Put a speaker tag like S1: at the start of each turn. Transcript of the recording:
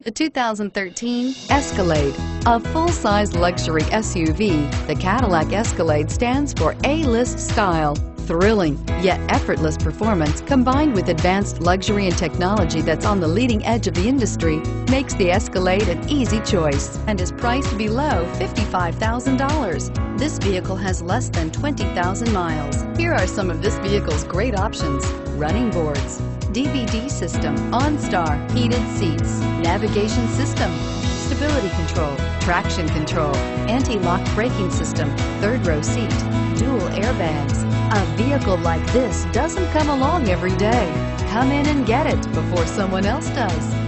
S1: The 2013 Escalade. A full-size luxury SUV, the Cadillac Escalade stands for A-list style. Thrilling, yet effortless performance combined with advanced luxury and technology that's on the leading edge of the industry makes the Escalade an easy choice and is priced below $55,000. This vehicle has less than 20,000 miles. Here are some of this vehicle's great options: running boards, DVD system, OnStar, heated seats, navigation system, stability control, traction control, anti-lock braking system, third row seat, dual airbags. A vehicle like this doesn't come along every day. Come in and get it before someone else does.